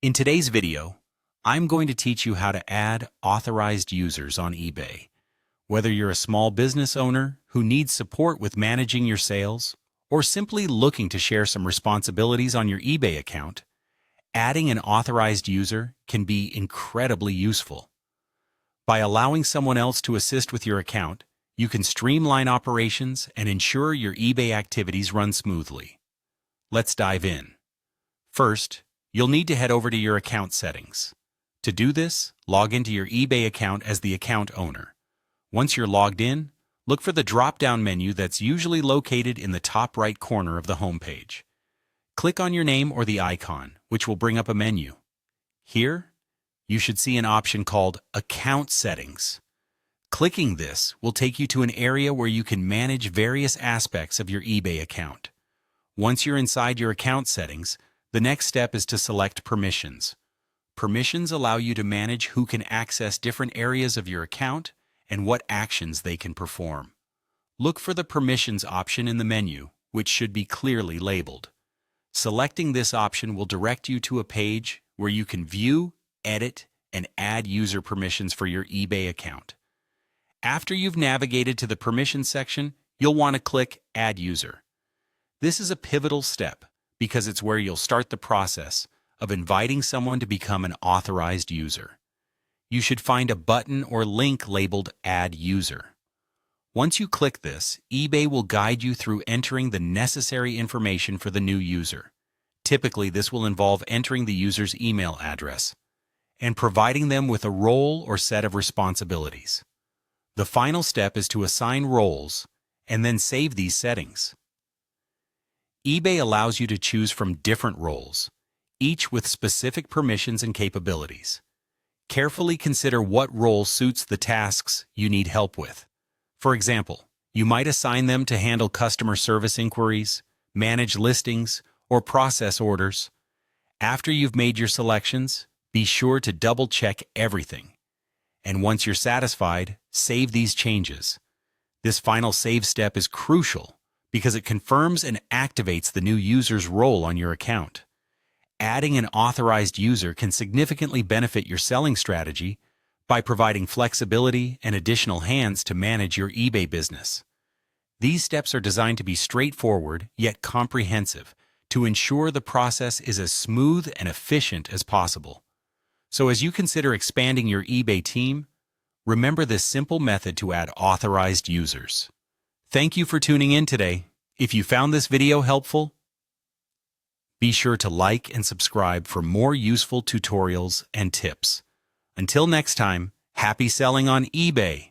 In today's video, I'm going to teach you how to add authorized users on eBay. Whether you're a small business owner who needs support with managing your sales, or simply looking to share some responsibilities on your eBay account, adding an authorized user can be incredibly useful. By allowing someone else to assist with your account, you can streamline operations and ensure your eBay activities run smoothly. Let's dive in. First, you'll need to head over to your account settings. To do this, log into your eBay account as the account owner. Once you're logged in, look for the drop-down menu that's usually located in the top right corner of the homepage. Click on your name or the icon, which will bring up a menu. Here, you should see an option called Account Settings. Clicking this will take you to an area where you can manage various aspects of your eBay account. Once you're inside your account settings, the next step is to select Permissions. Permissions allow you to manage who can access different areas of your account and what actions they can perform. Look for the Permissions option in the menu, which should be clearly labeled. Selecting this option will direct you to a page where you can view, edit, and add user permissions for your eBay account. After you've navigated to the Permissions section, you'll want to click Add User. This is a pivotal step because it's where you'll start the process of inviting someone to become an authorized user. You should find a button or link labeled Add User. Once you click this, eBay will guide you through entering the necessary information for the new user. Typically, this will involve entering the user's email address and providing them with a role or set of responsibilities. The final step is to assign roles and then save these settings. eBay allows you to choose from different roles, each with specific permissions and capabilities. Carefully consider what role suits the tasks you need help with. For example, you might assign them to handle customer service inquiries, manage listings, or process orders. After you've made your selections, be sure to double-check everything. And once you're satisfied, save these changes. This final save step is crucial because it confirms and activates the new user's role on your account. Adding an authorized user can significantly benefit your selling strategy by providing flexibility and additional hands to manage your eBay business. These steps are designed to be straightforward yet comprehensive to ensure the process is as smooth and efficient as possible. So as you consider expanding your eBay team, remember this simple method to add authorized users. Thank you for tuning in today. If you found this video helpful, be sure to like and subscribe for more useful tutorials and tips. Until next time, happy selling on eBay!